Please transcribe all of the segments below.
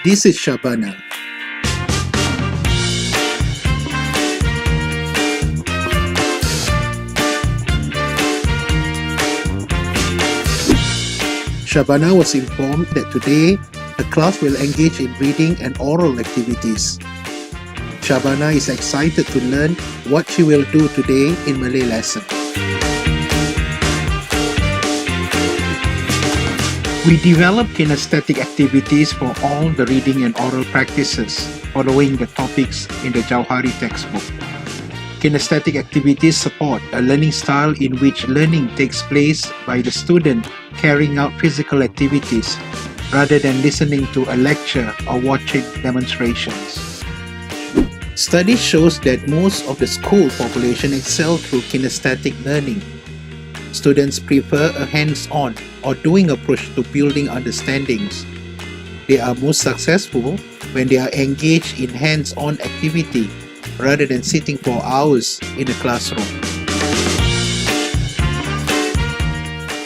This is Shabana. Shabana was informed that today the class will engage in reading and oral activities. Shabana is excited to learn what she will do today in Malay lesson. We develop kinesthetic activities for all the reading and oral practices following the topics in the Jauhari textbook. Kinesthetic activities support a learning style in which learning takes place by the student carrying out physical activities rather than listening to a lecture or watching demonstrations. Study shows that most of the school population excel through kinesthetic learning. Students prefer a hands-on or doing approach to building understandings. They are most successful when they are engaged in hands-on activity rather than sitting for hours in a classroom.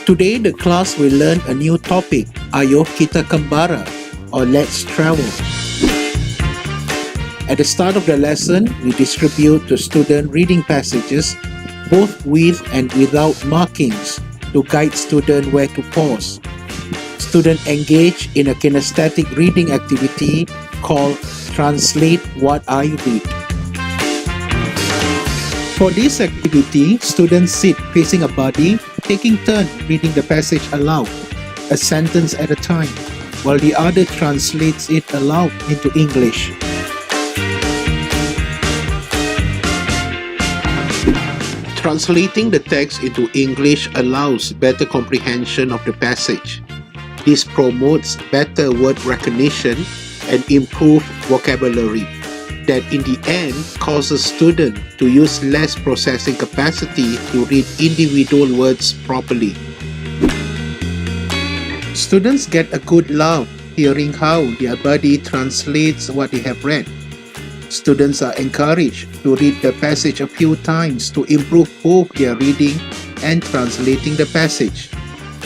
Today, the class will learn a new topic, Ayo Kita Kembara, or Let's Travel. At the start of the lesson, we distribute to students reading passages both with and without markings to guide students where to pause. Students engage in a kinesthetic reading activity called Translate What I Read. For this activity, students sit facing a body, taking turns reading the passage aloud, a sentence at a time, while the other translates it aloud into English. Translating the text into English allows better comprehension of the passage. This promotes better word recognition and improved vocabulary that in the end causes students to use less processing capacity to read individual words properly. Students get a good laugh hearing how their body translates what they have read. Students are encouraged to read the passage a few times to improve both their reading and translating the passage.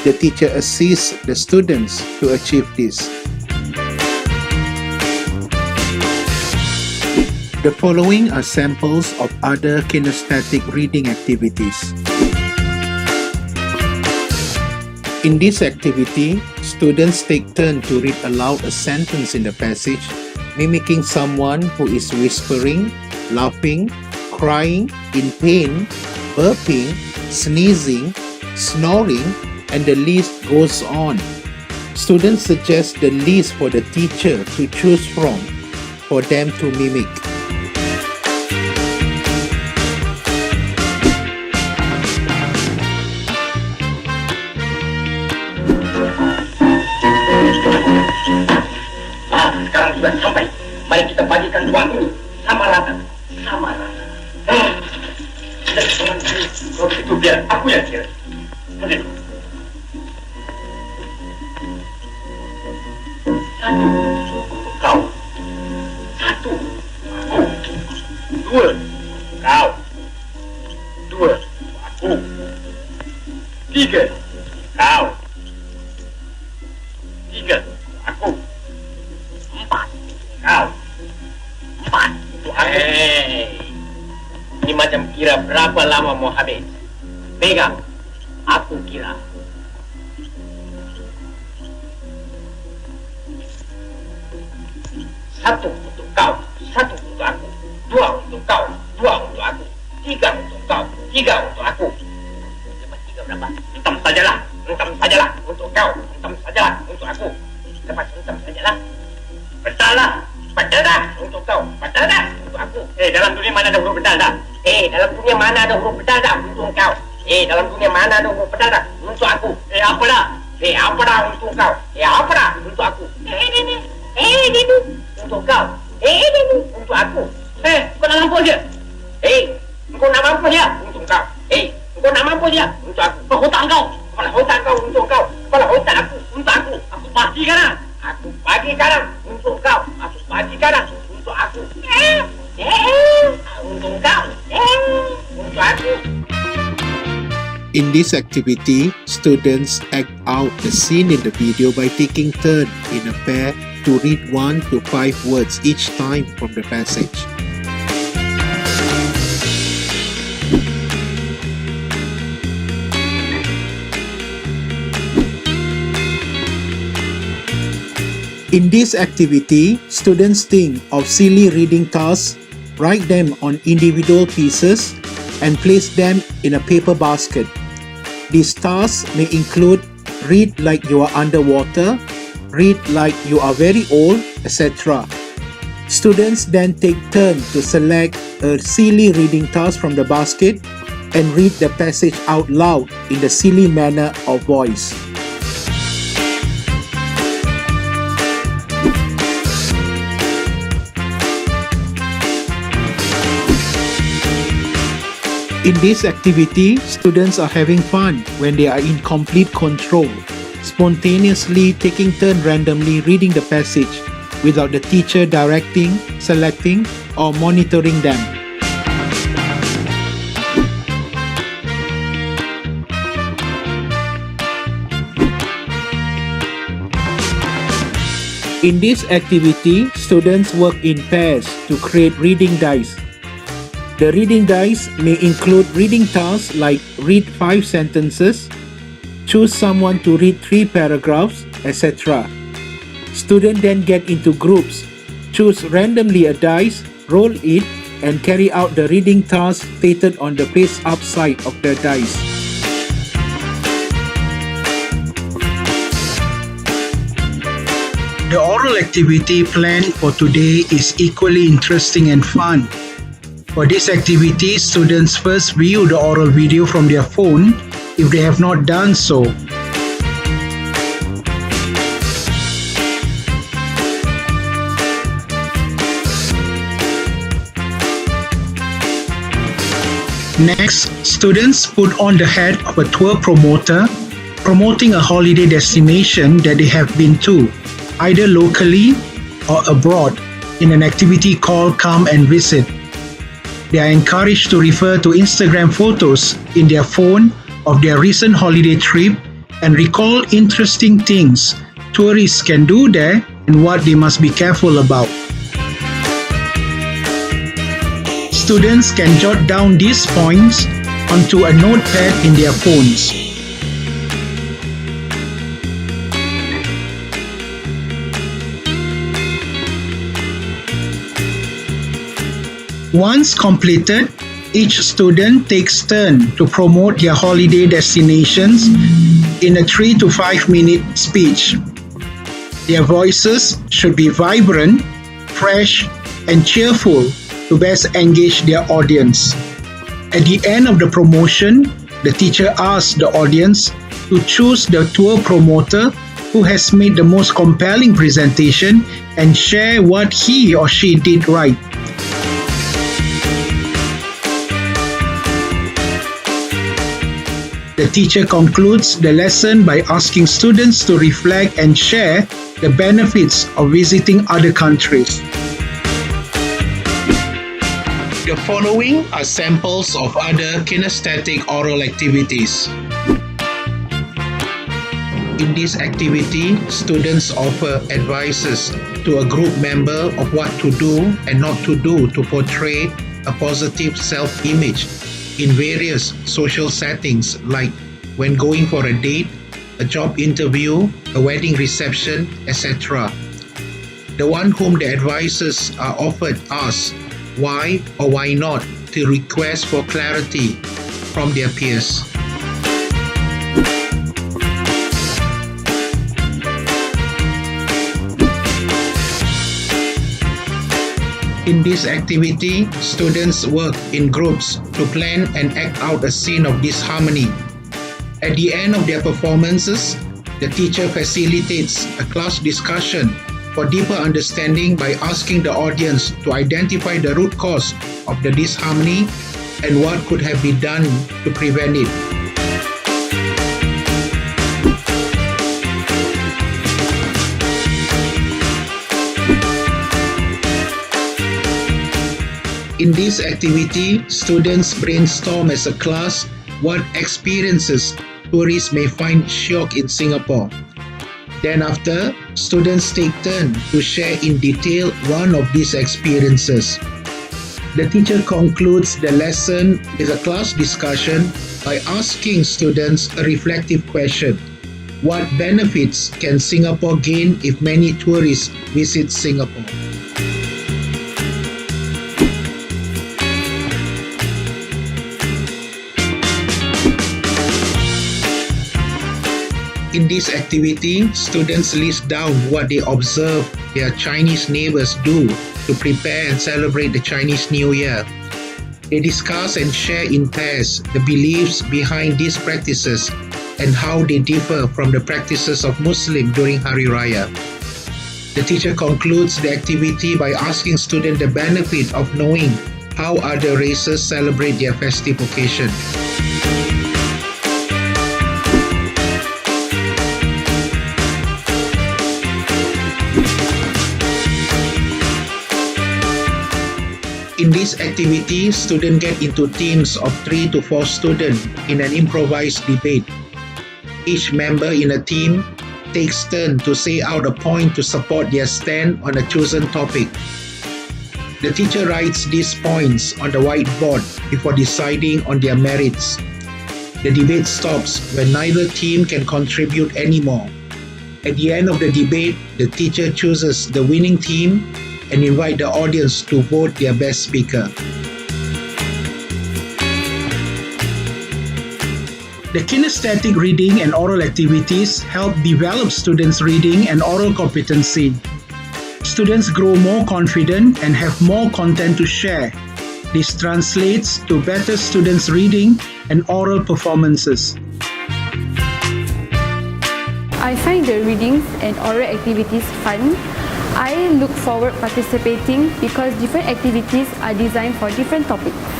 The teacher assists the students to achieve this. The following are samples of other kinesthetic reading activities. In this activity, students take turns to read aloud a sentence in the passage, mimicking someone who is whispering, laughing, crying, in pain, burping, sneezing, snoring, and the list goes on. Students suggest the list for the teacher to choose from for them to mimic. Sekarang sudah sampai. Mari kita bagikan uang ini sama rata. Sama rata. Kalau begitu biar aku yang kira. Satu untuk kau. Satu aku. Dua kau. Dua aku. Tiga kau. Tiga aku. Empat kau. Empat untuk aku. Ini macam kira berapa lama mau habis. Pegang. Aku kira. Satu untuk kau. Satu untuk aku. Dua untuk kau. Dua untuk aku. Tiga untuk kau. Tiga untuk aku. Lepas tiga berapa? Entam sajalah. Entam sajalah untuk kau. Entam sajalah untuk aku. Lepas entam sajalah. Betul lah. Betul dah untuk kau. Betul dah untuk aku. Dalam dunia mana ada huruf betul dah? Dalam dunia mana ada huruf betul dah untuk kau? Dalam dunia mana ada huruf betul dah untuk aku? Apa dah? Apa dah untuk kau? Apa dah untuk aku? Ini untuk kau. Ini untuk aku. Kau nak mampu je? Kau nak mampu je untuk kau? Kau nak mampu je untuk aku? Kepala hutang kau. Kepala hutang kau untuk kau. Kepala hutang aku untuk aku. Aku pasti kanan. Aku bagi kanan untuk kau. Aku bagi kanan untuk aku. Untuk kau. Untuk aku. In this activity, students act out the scene in the video by taking turns in a pair to read 1 to 5 words each time from the passage. In this activity, students think of silly reading tasks, write them on individual pieces, and place them in a paper basket. These tasks may include read like you are underwater, read like you are very old, etc. Students then take turns to select a silly reading task from the basket and read the passage out loud in the silly manner of voice. In this activity, students are having fun when they are in complete control, spontaneously taking turns randomly reading the passage without the teacher directing, selecting, or monitoring them. In this activity, students work in pairs to create reading dice. The reading dice may include reading tasks like read 5 sentences, choose someone to read 3 paragraphs, etc. Students then get into groups, choose randomly a dice, roll it, and carry out the reading task stated on the face-up side of the dice. The oral activity planned for today is equally interesting and fun. For this activity, students first view the oral video from their phone if they have not done so. Next, students put on the hat of a tour promoter promoting a holiday destination that they have been to, either locally or abroad, in an activity called Come and Visit. They are encouraged to refer to Instagram photos in their phone of their recent holiday trip and recall interesting things tourists can do there and what they must be careful about. Students can jot down these points onto a notepad in their phones. Once completed, each student takes turn to promote their holiday destinations in a 3 to 5 minute speech. Their voices should be vibrant, fresh, and cheerful to best engage their audience. At the end of the promotion, the teacher asks the audience to choose the tour promoter who has made the most compelling presentation and share what he or she did right. The teacher concludes the lesson by asking students to reflect and share the benefits of visiting other countries. The following are samples of other kinesthetic oral activities. In this activity, students offer advices to a group member of what to do and not to do to portray a positive self-image in various social settings like when going for a date, a job interview, a wedding reception, etc. The one whom the advices are offered asks why or why not to request for clarity from their peers. In this activity, students work in groups to plan and act out a scene of disharmony. At the end of their performances, the teacher facilitates a class discussion for deeper understanding by asking the audience to identify the root cause of the disharmony and what could have been done to prevent it. In this activity, students brainstorm as a class what experiences tourists may find shock in Singapore. Then after, students take turn to share in detail one of these experiences. The teacher concludes the lesson with a class discussion by asking students a reflective question. What benefits can Singapore gain if many tourists visit Singapore? In this activity, students list down what they observe their Chinese neighbors do to prepare and celebrate the Chinese New Year. They discuss and share in pairs the beliefs behind these practices and how they differ from the practices of Muslims during Hari Raya. The teacher concludes the activity by asking students the benefit of knowing how other races celebrate their festive occasion. In this activity, students get into teams of 3 to 4 students in an improvised debate. Each member in a team takes turn to say out a point to support their stand on a chosen topic. The teacher writes these points on the whiteboard before deciding on their merits. The debate stops when neither team can contribute anymore. At the end of the debate, the teacher chooses the winning team and invite the audience to vote their best speaker. The kinesthetic reading and oral activities help develop students' reading and oral competency. Students grow more confident and have more content to share. This translates to better students' reading and oral performances. I find the readings and oral activities fun. I look forward participating because different activities are designed for different topics.